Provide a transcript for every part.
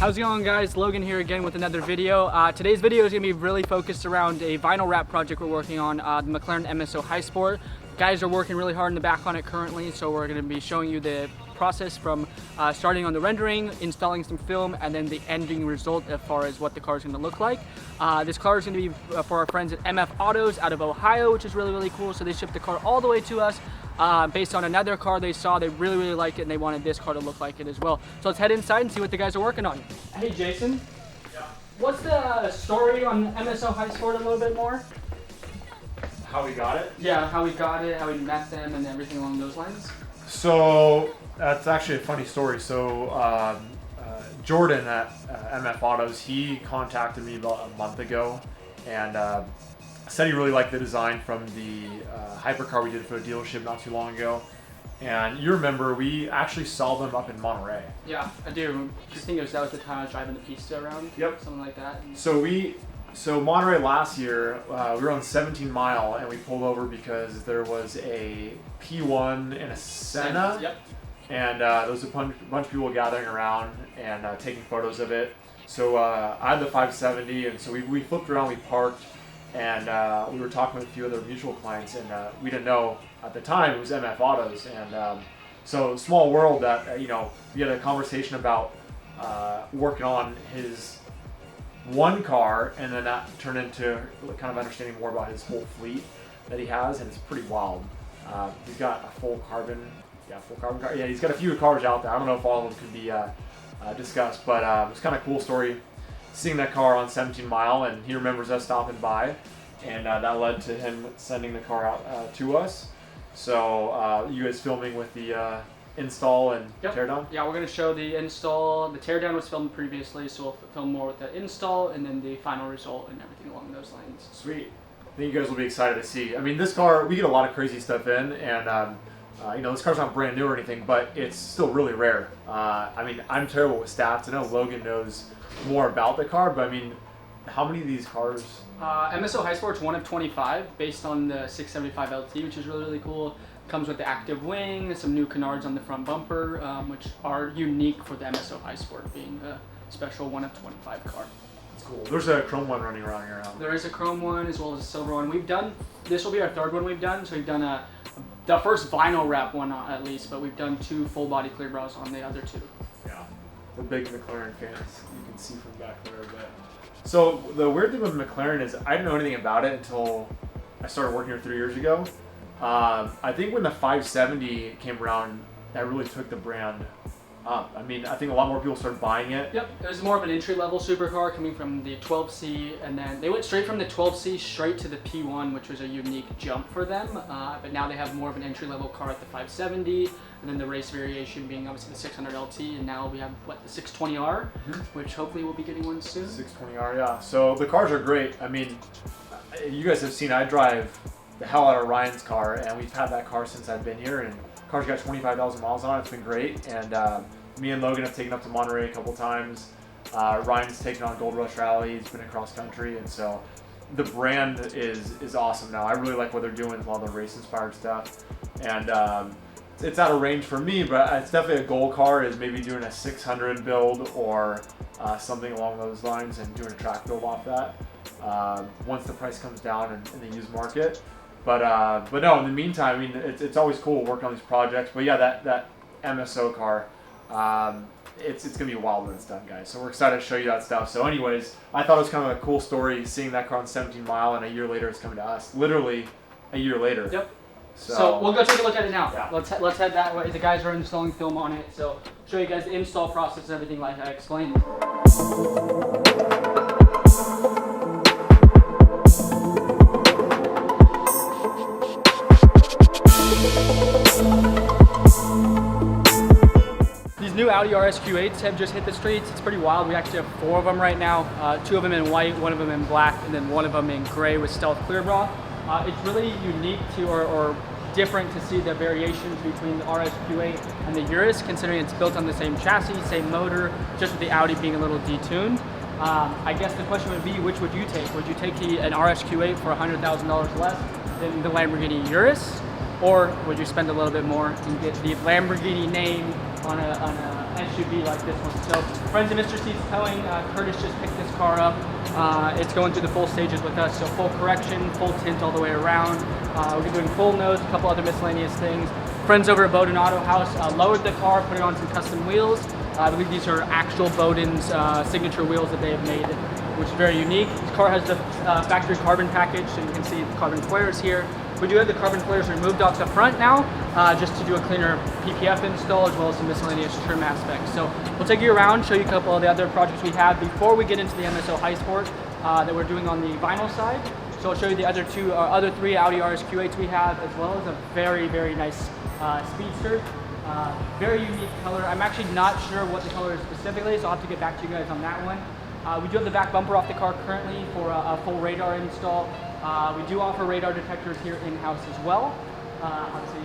How's it going, guys? Logan here again with another video. Today's video is going to be really focused around a vinyl wrap project we're working on, the McLaren MSO High Sport. Guys are working really hard in the back on it currently, so we're going to be showing you the process from starting on the rendering, installing some film, and then the ending result as far as what the car is going to look like. This car is going to be for our friends at mf.autos out of Ohio, which is really cool. So they shipped the car all the way to us based on another car they saw. They really liked it, and they wanted this car to look like it as well. So let's head inside and see what the guys are working on. Hey Jason, what's the story on MSO High Sport a little bit more? How we got it? Yeah, how we got it, how we met them, and everything along those lines. So that's actually a funny story. So Jordan at mf.autos, he contacted me about a month ago and said he really liked the design from the hypercar we did for a dealership not too long ago. And you remember, we actually saw them up in Monterey. Yeah, I do. I think that was the time I was driving the Pista around. Yep. Something like that. So Monterey last year, we were on 17 Mile and we pulled over because there was a P1 and a Senna. Yep. And there was a bunch of people gathering around and taking photos of it. So I had the 570, and so we flipped around, we parked, and we were talking with a few other mutual clients, and we didn't know at the time it was mf.autos. And so small world that, we had a conversation about working on his one car, and then that turned into kind of understanding more about his whole fleet that he has, and it's pretty wild. He's got a full carbon car. Yeah, he's got a few cars out there. I don't know if all of them could be discussed, but it's kind of a cool story seeing that car on 17 Mile, and he remembers us stopping by, and that led to him sending the car out to us. So you guys filming with the install and teardown? Yeah, we're going to show the install. The teardown was filmed previously, so we'll film more with the install and then the final result and everything along those lines. Sweet. I think you guys will be excited to see. I mean, this car, we get a lot of crazy stuff in, and this car's not brand new or anything, but it's still really rare. I mean, I'm terrible with stats. I know Logan knows more about the car, but I mean, how many of these cars? MSO High Sport's one of 25 based on the 675 LT, which is really cool. Comes with the active wing, some new canards on the front bumper, which are unique for the MSO High Sport, being a special one of 25 car. That's cool. There's a chrome one running around here now. There is a chrome one as well as a silver one. This will be our third one we've done, so we've done the first vinyl wrap one at least, but we've done 2 full body clear bras on the other 2. Yeah, we're big McLaren fans. You can see from back there a bit. So the weird thing with McLaren is I didn't know anything about it until I started working here 3 years ago. I think when the 570 came around, that really took the brand up. I mean, I think a lot more people started buying it. Yep, it was more of an entry-level supercar coming from the 12C, and then they went straight from the 12C straight to the P1, which was a unique jump for them. But now they have more of an entry-level car at the 570, and then the race variation being obviously the 600 LT, and now we have, the 620R, which hopefully we'll be getting one soon. 620R, yeah. So the cars are great. I mean, you guys have seen I drive the hell out of Ryan's car, and we've had that car since I've been here, and the car's got 25,000 miles on it. It's been great, and me and Logan have taken up to Monterey a couple times. Ryan's taken on Gold Rush Rally. He's been across country, and so the brand is awesome now. I really like what they're doing with a lot of the race-inspired stuff, and it's out of range for me, but it's definitely a goal car, is maybe doing a 600 build or something along those lines, and doing a track build off that once the price comes down in the used market. But no, in the meantime, I mean, it's always cool working on these projects. But yeah, that MSO car, it's going to be wild when it's done, guys. So we're excited to show you that stuff. So anyways, I thought it was kind of a cool story seeing that car on 17 Mile, and a year later it's coming to us. Literally a year later. Yep. So we'll go take a look at it now. Yeah. Let's head that way. The guys are installing film on it. So show you guys the install process and everything like I explained. These new Audi R SQ8s have just hit the streets. It's pretty wild. We actually have 4 of them right now. 2 of them in white, 1 of them in black, and then 1 of them in gray with stealth clear bra. It's really unique to or different to see the variations between the R SQ8 and the Urus, considering it's built on the same chassis, same motor, just with the Audi being a little detuned. I guess the question would be, which would you take? Would you take an R SQ8 for $100,000 less than the Lamborghini Urus? Or would you spend a little bit more and get the Lamborghini name on a SUV like this one. So friends of Mr. C's Towing, Curtis just picked this car up. It's going through the full stages with us, so full correction, full tint all the way around. We're doing full nose, a couple other miscellaneous things. Friends over at Bowden Auto House lowered the car, put it on some custom wheels. I believe these are actual Bowden's signature wheels that they have made, which is very unique. This car has the factory carbon package, so you can see the carbon flares here. We do have the carbon flares removed off the front now, just to do a cleaner PPF install as well as some miscellaneous trim aspects. So we'll take you around, show you a couple of the other projects we have before we get into the MSO High Sport that we're doing on the vinyl side. So I'll show you the other three Audi R SQ8s we have, as well as a very, very nice speedster. Very unique color. I'm actually not sure what the color is specifically, so I'll have to get back to you guys on that one. We do have the back bumper off the car currently for a full radar install. We do offer radar detectors here in-house as well. Obviously,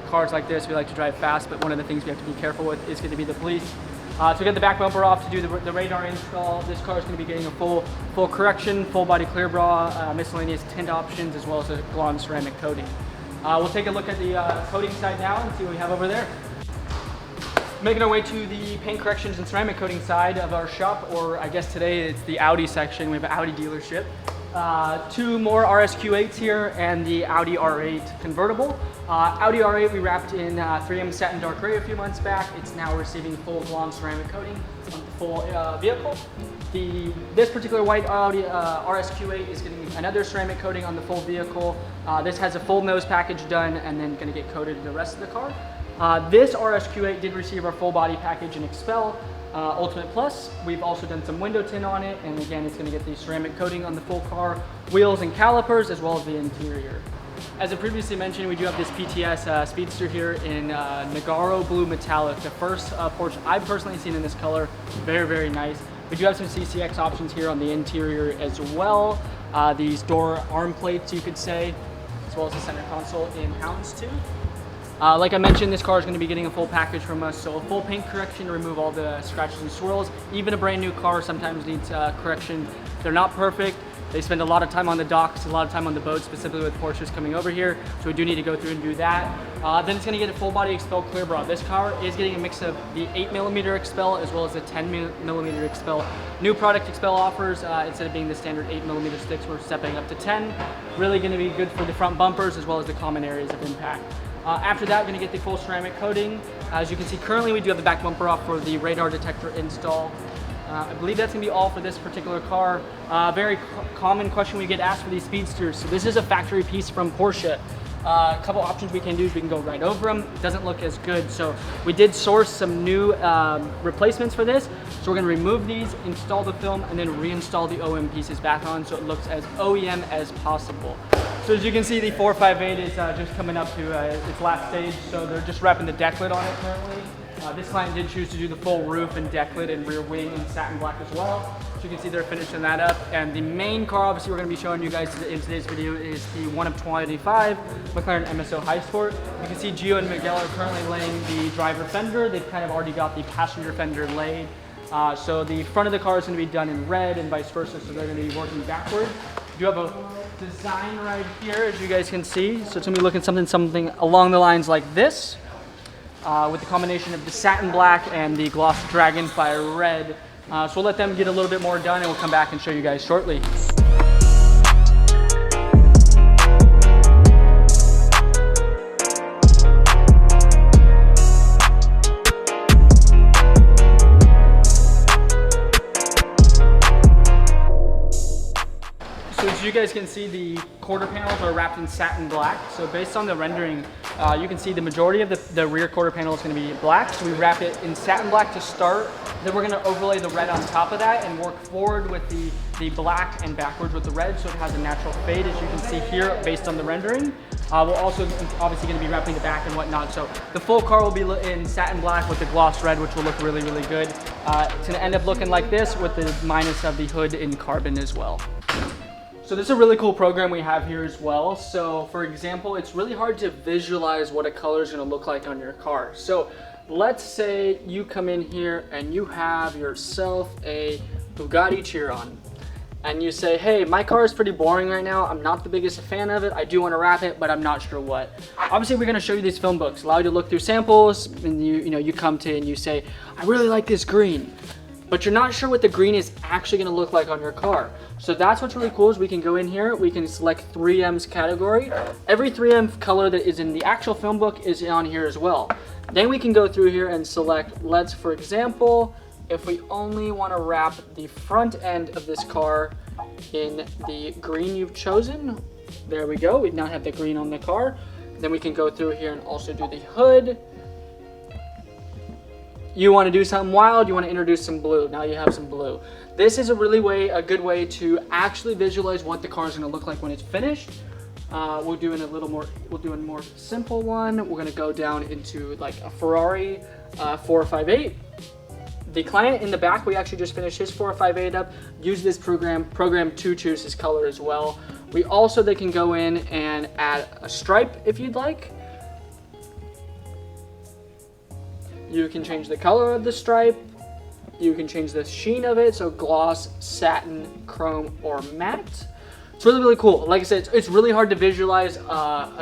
cars like this, we like to drive fast, but one of the things we have to be careful with is going to be the police. To get the back bumper off to do the radar install, this car is going to be getting a full correction, full body clear bra, miscellaneous tint options, as well as a gloss ceramic coating. We'll take a look at the coating side now and see what we have over there. Making our way to the paint corrections and ceramic coating side of our shop, or I guess today it's the Audi section. We have an Audi dealership. Two more RSQ8s here and the Audi R8 convertible. Audi R8 we wrapped in 3M satin dark gray a few months back. It's now receiving full blonde ceramic coating on the full vehicle. This particular white Audi RSQ8 is getting another ceramic coating on the full vehicle. This has a full nose package done and then going to get coated in the rest of the car. This RSQ8 did receive our full body package in Expel Ultimate Plus. We've also done some window tint on it, and again, it's going to get the ceramic coating on the full car, wheels and calipers, as well as the interior. As I previously mentioned, we do have this PTS Speedster here in Nagaro Blue Metallic, the first Porsche I've personally seen in this color. Very, very nice. We do have some CCX options here on the interior as well. These door arm plates, you could say, as well as the center console in houndstooth. Like I mentioned, this car is going to be getting a full package from us, so a full paint correction to remove all the scratches and swirls. Even a brand new car sometimes needs correction. They're not perfect. They spend a lot of time on the docks, a lot of time on the boat, specifically with Porsches coming over here, so we do need to go through and do that. Then it's going to get a full body Expel clear bra. This car is getting a mix of the 8mm Expel as well as the 10mm Expel. New product Expel offers, instead of being the standard 8mm sticks, we're stepping up to 10. Really going to be good for the front bumpers as well as the common areas of impact. After that, we're going to get the full ceramic coating. As you can see, currently we do have the back bumper off for the radar detector install. I believe that's going to be all for this particular car. Very common question we get asked for these speedsters. So this is a factory piece from Porsche. A couple options we can do is we can go right over them. It doesn't look as good. So we did source some new replacements for this. So we're going to remove these, install the film, and then reinstall the OEM pieces back on so it looks as OEM as possible. So as you can see, the 458 is just coming up to its last stage. So they're just wrapping the deck lid on it currently. This client did choose to do the full roof and deck lid and rear wing in satin black as well. So you can see they're finishing that up. And the main car, obviously, we're going to be showing you guys in today's video is the 1 of 25 McLaren MSO High Sport. You can see Gio and Miguel are currently laying the driver fender. They've kind of already got the passenger fender laid. So the front of the car is going to be done in red and vice versa. So they're going to be working backward. You have a design right here, as you guys can see. So it's going to be looking something along the lines like this. With the combination of the satin black and the gloss dragonfire red. So we'll let them get a little bit more done and we'll come back and show you guys shortly. So as you guys can see, the quarter panels are wrapped in satin black. So based on the rendering, you can see the majority of the rear quarter panel is going to be black. So we wrap it in satin black to start. Then we're going to overlay the red on top of that and work forward with the black and backwards with the red, so it has a natural fade, as you can see here, based on the rendering. We're also obviously going to be wrapping the back and whatnot. So the full car will be in satin black with the gloss red, which will look really, really good. It's going to end up looking like this with the minus of the hood in carbon as well. So this is a really cool program we have here as well. So for example, it's really hard to visualize what a color is going to look like on your car. So let's say you come in here and you have yourself a Bugatti Chiron. and you say, hey, my car is pretty boring right now. I'm not the biggest fan of it. I do want to wrap it, but I'm not sure what. Obviously, we're going to show you these film books, allow you to look through samples, and you come to and you say, I really like this green, but you're not sure what the green is actually going to look like on your car. So that's what's really cool is we can go in here, we can select 3M's category. Every 3M color that is in the actual film book is on here as well. Then we can go through here and select, let's, for example, if we only want to wrap the front end of this car in the green you've chosen, there we go. We now have the green on the car. Then we can go through here and also do the hood. You want to do something wild, you want to introduce some blue. Now you have some blue. This is a good way to actually visualize what the car is going to look like when it's finished. We'll do a more simple one. We're going to go down into like a Ferrari 458. The client in the back, we actually just finished his 458 up. Use this program to choose his color as well. We also, they can go in and add a stripe if you'd like. You can change the color of the stripe. You can change the sheen of it, so gloss, satin, chrome, or matte. It's really, really cool. Like I said, it's really hard to visualize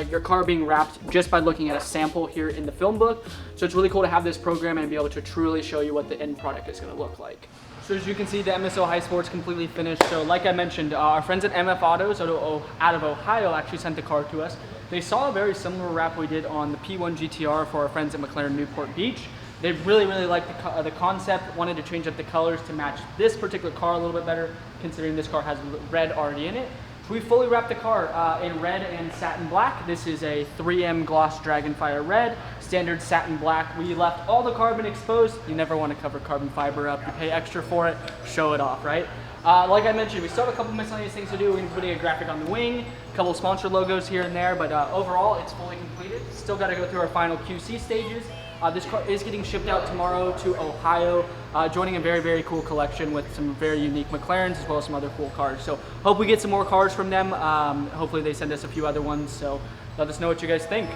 your car being wrapped just by looking at a sample here in the film book. So it's really cool to have this program and be able to truly show you what the end product is going to look like. So as you can see, the MSO High Sport's completely finished. So like I mentioned, our friends at MF.autos out of Ohio actually sent the car to us. They saw a very similar wrap we did on the P1 GTR for our friends at McLaren Newport Beach. They really, really liked the concept, wanted to change up the colors to match this particular car a little bit better, considering this car has red already in it. So we fully wrapped the car in red and satin black. This is a 3M gloss Dragonfire red, standard satin black. We left all the carbon exposed. You never want to cover carbon fiber up. You pay extra for it, show it off, right? Like I mentioned, we still have a couple miscellaneous things to do. We're putting a graphic on the wing, a couple of sponsor logos here and there, but overall it's fully completed. Still got to go through our final QC stages. This car is getting shipped out tomorrow to Ohio, joining a very, very cool collection with some very unique McLarens as well as some other cool cars. So hope we get some more cars from them. Hopefully they send us a few other ones. So let us know what you guys think.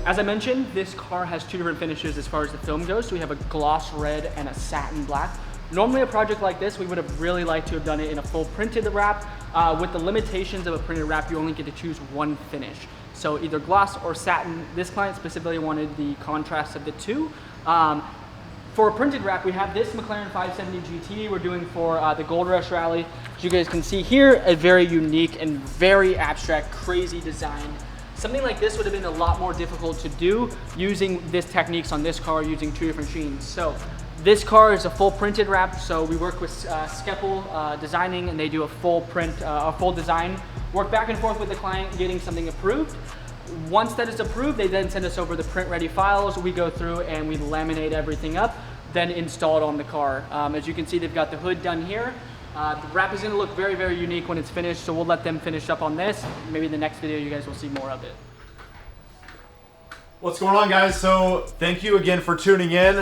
As I mentioned, this car has two different finishes as far as the film goes. So we have a gloss red and a satin black. Normally a project like this, we would have really liked to have done it in a full printed wrap. With the limitations of a printed wrap, you only get to choose one finish. So either gloss or satin. This client specifically wanted the contrast of the two. For a printed wrap, we have this McLaren 570 GT we're doing for the Gold Rush Rally. As you guys can see here, a very unique and very abstract, crazy design. Something like this would have been a lot more difficult to do using these techniques on this car using two different sheens. So this car is a full printed wrap, so we work with Skeppel Designing, and they do a full print, a full design. Work back and forth with the client, getting something approved. Once that is approved, they then send us over the print ready files. We go through and we laminate everything up, then install it on the car. As you can see, they've got the hood done here. The wrap is going to look very, very unique when it's finished, so we'll let them finish up on this. Maybe in the next video you guys will see more of it. What's going on, guys? So thank you again for tuning in.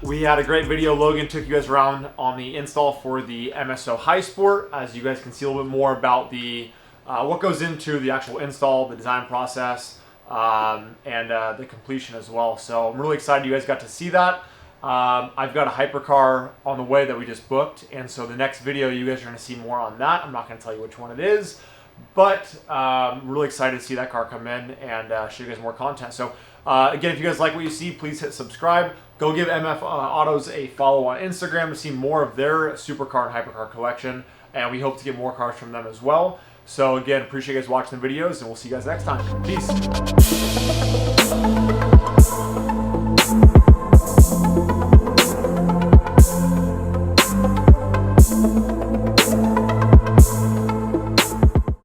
We had a great video. Logan took you guys around on the install for the MSO High Sport. As you guys can see a little bit more about the what goes into the actual install, the design process, and the completion as well. So I'm really excited you guys got to see that. I've got a hypercar on the way that we just booked, and so the next video you guys are going to see more on that. I'm not going to tell you which one it is, but I'm really excited to see that car come in and show you guys more content. So again, if you guys like what you see, please hit subscribe. Go give MF.autos a follow on Instagram to see more of their supercar and hypercar collection, and we hope to get more cars from them as well. So again, appreciate you guys watching the videos, and we'll see you guys next time. Peace.